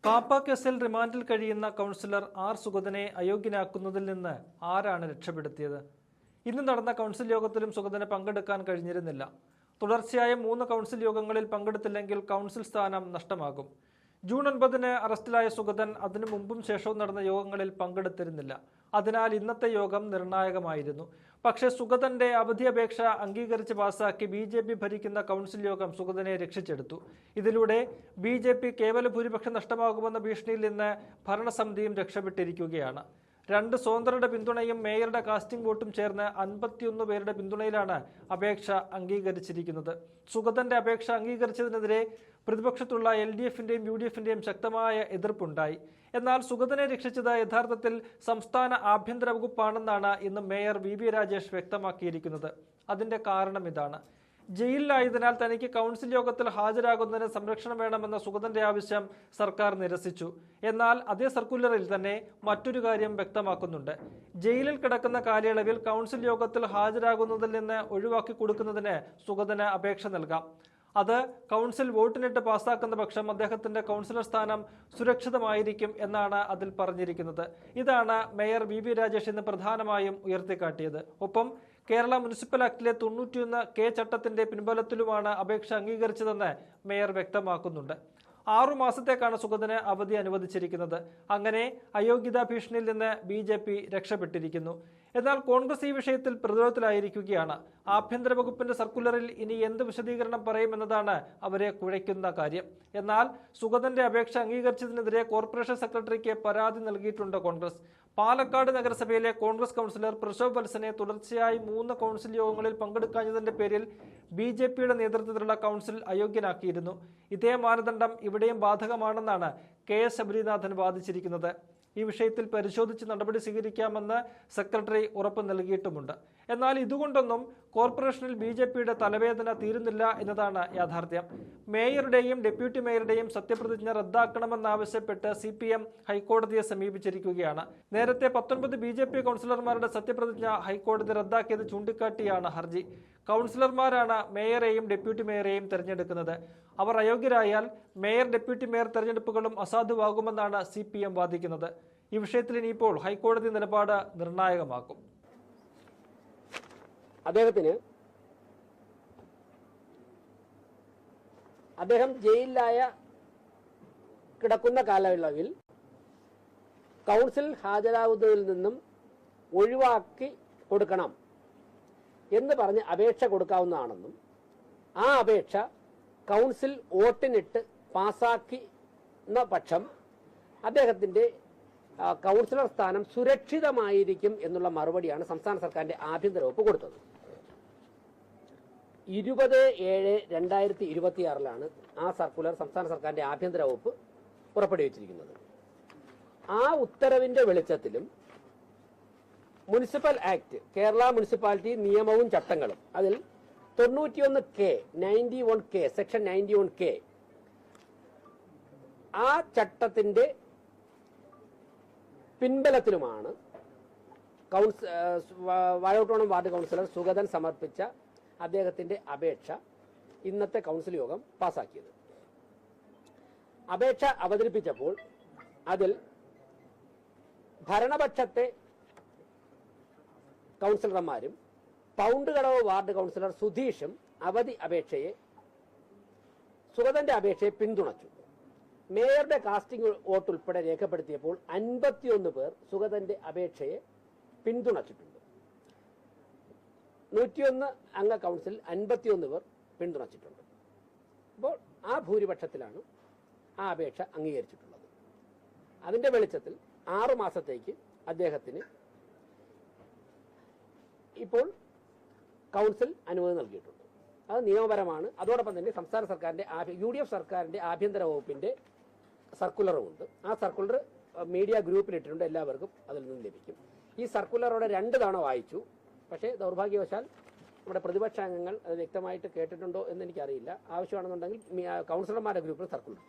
കാപ്പ കേസിൽ റിമാൻഡിൽ കഴിയുന്ന കൗൺസിലർ ആർ സുഗതനെ അയോഗ്യനാക്കുന്നതിൽ നിന്ന് ആരാണ് രക്ഷപ്പെടുത്തിയത്? ഇന്ന് നടന്ന കൗൺസിൽ യോഗത്തിലും സുഗതന് പങ്കെടുക്കാൻ കഴിഞ്ഞിരുന്നില്ല. തുടർച്ചയായ 3 കൗൺസിൽ യോഗങ്ങളിൽ പങ്കെടുത്തില്ലെങ്കിൽ കൗൺസിൽ സ്ഥാനം നഷ്ടമാകും. ജൂൺ 9-ന് അറസ്റ്റിലായ സുഗതൻ അതിനു മുമ്പും ശേഷവും നടന്ന യോഗങ്ങളിൽ പങ്കെടുത്തിരുന്നില്ല. അതിനാൽ ഇന്നത്തെ യോഗം നിർണായകമായിരുന്നു. പക്ഷേ സുഗതന്റെ അവധി അപേക്ഷ അംഗീകരിച്ച് പാസാക്കി BJP ഭരിക്കുന്ന കൗൺസിൽ യോഗം സുഗതനെ രക്ഷിച്ചെടുത്തു. ഇതിലൂടെ BJP കേവല ഭൂരിപക്ഷം നഷ്ടമാകുമെന്ന ഭീഷണിയിൽ നിന്ന് ഭരണസമിതിയും രക്ഷപ്പെട്ടിരിക്കുകയാണ്. 2 സ്വതന്ത്രരുടെ പിന്തുണയും മേയറുടെ കാസ്റ്റിംഗ് വോട്ടും ചേർന്ന് 51 പേരുടെ പിന്തുണയിലാണ് അപേക്ഷ അംഗീകരിച്ചിരിക്കുന്നത്. സുഗതന്റെ അപേക്ഷ അംഗീകരിച്ചതിനെതിരെ പ്രതിപക്ഷത്തുള്ള LDF-ന്റെയും UDF-ന്റെയും ശക്തമായ എതിർപ്പുണ്ടായി. എന്നാൽ സുഗതനെ രക്ഷിച്ചത് യഥാർത്ഥത്തിൽ സംസ്ഥാന ആഭ്യന്തര വകുപ്പാണെന്നാണ് ഇന്ന് മേയർ VB രാജേഷ് വ്യക്തമാക്കിയിരിക്കുന്നത്. അതിന്റെ കാരണം ഇതാണ്: ജയിലിലായതിനാൽ തനിക്ക് കൗൺസിൽ യോഗത്തിൽ ഹാജരാകുന്നതിന് സംരക്ഷണം വേണമെന്ന സുഗതന്റെ ആവശ്യം സർക്കാർ നിരസിച്ചു. എന്നാൽ അതേ സർക്കുലറിൽ തന്നെ മറ്റൊരു കാര്യം വ്യക്തമാക്കുന്നുണ്ട്. ജയിലിൽ കിടക്കുന്ന കാലയളവിൽ കൗൺസിൽ യോഗത്തിൽ ഹാജരാകുന്നതിൽ നിന്ന് ഒഴിവാക്കി കൊടുക്കുന്നതിന് സുഗതന് അപേക്ഷ നൽകാം. അത് കൗൺസിൽ വോട്ടിനിട്ട് പാസ്സാക്കുന്ന പക്ഷം അദ്ദേഹത്തിന്റെ കൗൺസിലർ സ്ഥാനം സുരക്ഷിതമായിരിക്കും എന്നാണ് അതിൽ പറഞ്ഞിരിക്കുന്നത്. ഇതാണ് മേയർ VB രാജേഷ് ഇന്ന് പ്രധാനമായും ഉയർത്തിക്കാട്ടിയത്. ഒപ്പം കേരള മുനിസിപ്പൽ ആക്ടിലെ 91K ചട്ടത്തിന്റെ പിൻബലത്തിലുമാണ് അപേക്ഷ അംഗീകരിച്ചതെന്ന് മേയർ വ്യക്തമാക്കുന്നുണ്ട്. 6 മാസത്തേക്കാണ് സുഗതന് അവധി അനുവദിച്ചിരിക്കുന്നത്. അങ്ങനെ അയോഗ്യതാ ഭീഷണിയിൽ നിന്ന് BJP രക്ഷപ്പെട്ടിരിക്കുന്നു. എന്നാൽ കോൺഗ്രസ് ഈ വിഷയത്തിൽ പ്രതിരോധത്തിലായിരിക്കുകയാണ്. ആഭ്യന്തര വകുപ്പിന്റെ സർക്കുലറിൽ ഇനി എന്ത് വിശദീകരണം പറയുമെന്നതാണ് അവരെ കുഴയ്ക്കുന്ന കാര്യം. എന്നാൽ സുഗതന്റെ അപേക്ഷ അംഗീകരിച്ചതിനെതിരെ കോർപ്പറേഷൻ സെക്രട്ടറിക്ക് പരാതി നൽകിയിട്ടുണ്ട് കോൺഗ്രസ്. പാലക്കാട് നഗരസഭയിലെ കോൺഗ്രസ് കൗൺസിലർ പ്രശോഭ് വത്സനെ തുടർച്ചയായി 3 കൗൺസിൽ യോഗങ്ങളിൽ പങ്കെടുക്കാഞ്ഞതിന്റെ പേരിൽ BJPയുടെ നേതൃത്വത്തിലുള്ള കൗൺസിൽ അയോഗ്യനാക്കിയിരുന്നു. ഇതേ മാനദണ്ഡം ഇവിടെയും ബാധകമാണെന്നാണ് KS ശബരിനാഥൻ വാദിച്ചിരിക്കുന്നത്. ഈ വിഷയത്തിൽ പരിശോധിച്ച് നടപടി സ്വീകരിക്കാമെന്ന് സെക്രട്ടറി ഉറപ്പ് നൽകിയിട്ടുമുണ്ട്. എന്നാൽ ഇതുകൊണ്ടൊന്നും കോർപ്പറേഷനിൽ BJPയുടെ തലവേദന തീരുന്നില്ല എന്നതാണ് യാഥാർത്ഥ്യം. മേയറുടെയും ഡെപ്യൂട്ടി മേയറുടെയും സത്യപ്രതിജ്ഞ റദ്ദാക്കണമെന്നാവശ്യപ്പെട്ട് CPM ഹൈക്കോടതിയെ സമീപിച്ചിരിക്കുകയാണ്. നേരത്തെ 19 BJP കൗൺസിലർമാരുടെ സത്യപ്രതിജ്ഞ ഹൈക്കോടതി റദ്ദാക്കിയത് ചൂണ്ടിക്കാട്ടിയാണ് ഹർജി. കൗൺസിലർമാരാണ് മേയറെയും ഡെപ്യൂട്ടി മേയറെയും തെരഞ്ഞെടുക്കുന്നത്. അവർ അയോഗ്യരായാൽ മേയർ ഡെപ്യൂട്ടി മേയർ തെരഞ്ഞെടുപ്പുകളും അസാധുവാകുമെന്നാണ് CPM വാദിക്കുന്നത്. ഈ വിഷയത്തിൽ ഇനിയിപ്പോൾ ഹൈക്കോടതി നിലപാട് നിർണായകമാക്കും. അദ്ദേഹം ജയിലിലായ കിടക്കുന്ന കാലയളവിൽ കൗൺസിൽ ഹാജരാകുന്നതിൽ നിന്നും ഒഴിവാക്കി കൊടുക്കണം എന്ന് പറഞ്ഞ് അപേക്ഷ കൊടുക്കാവുന്നതാണെന്നും ആ അപേക്ഷ കൗൺസിൽ വോട്ടിനിട്ട് പാസാക്കുന്ന പക്ഷം അദ്ദേഹത്തിന്റെ കൗൺസിലർ സ്ഥാനം സുരക്ഷിതമായിരിക്കും എന്നുള്ള മറുപടിയാണ് സംസ്ഥാന സർക്കാരിന്റെ ആഭ്യന്തര വകുപ്പ് കൊടുത്തത്. 20/7/2026 ആ സർക്കുലർ സംസ്ഥാന സർക്കാരിന്റെ ആഭ്യന്തര വകുപ്പ് പുറപ്പെടുവിച്ചിരിക്കുന്നത്. ആ ഉത്തരവിന്റെ വെളിച്ചത്തിലും മുനിസിപ്പൽ ആക്ട്, കേരള മുനിസിപ്പാലിറ്റി നിയമവും ചട്ടങ്ങളും, അതിൽ 91K സെക്ഷൻ 91K ആ ചട്ടത്തിന്റെ പിൻബലത്തിലുമാണ് വാഴവട്ടോണം വാർഡ് കൗൺസിലർ സുഗതൻ സമർപ്പിച്ച അദ്ദേഹത്തിന്റെ അപേക്ഷ ഇന്നത്തെ കൗൺസിൽ യോഗം പാസാക്കിയത്. അപേക്ഷ അവതരിപ്പിച്ചപ്പോൾ അതിൽ ഭരണപക്ഷത്തെ കൗൺസിലർമാരും പൗണ്ട് കടവ് വാർഡ് കൗൺസിലർ സുധീഷും സുഗതന്റെ അപേക്ഷയെ പിന്തുണച്ചു. മേയറുടെ കാസ്റ്റിംഗ് വോട്ട് ഉൾപ്പെടെ രേഖപ്പെടുത്തിയപ്പോൾ 51 പേർ സുഗതന്റെ അപേക്ഷയെ പിന്തുണച്ചിട്ടുണ്ട്. 101 അംഗ കൗൺസിൽ 51 പേർ പിന്തുണച്ചിട്ടുണ്ട്. അപ്പോൾ ആ ഭൂരിപക്ഷത്തിലാണ് ആ അപേക്ഷ അംഗീകരിച്ചിട്ടുള്ളത്. അതിന്റെ വെളിച്ചത്തിൽ 6 മാസത്തേക്ക് അദ്ദേഹത്തിന് ഇപ്പോൾ കൗൺസിൽ അനുമതി നൽകിയിട്ടുണ്ട്. അത് നിയമപരമാണ്. അതോടൊപ്പം തന്നെ സംസ്ഥാന സർക്കാരിന്റെ UDF സർക്കാരിന്റെ ആഭ്യന്തര വകുപ്പിന്റെ സർക്കുലറുമുണ്ട്. ആ സർക്കുലർ മീഡിയ ഗ്രൂപ്പിലിട്ടിട്ടുണ്ട്. എല്ലാവർക്കും അതിൽ നിന്ന് ലഭിക്കും. ഈ സർക്കുലറോടെ 2 തവണ വായിച്ചു. പക്ഷേ ദൗർഭാഗ്യവശാൽ നമ്മുടെ പ്രതിപക്ഷാംഗങ്ങൾ അത് വ്യക്തമായിട്ട് കേട്ടിട്ടുണ്ടോ എന്ന് എനിക്കറിയില്ല. ആവശ്യമാണെന്നുണ്ടെങ്കിൽ കൗൺസിലർമാരുടെ ഗ്രൂപ്പിൽ സർക്കുലർ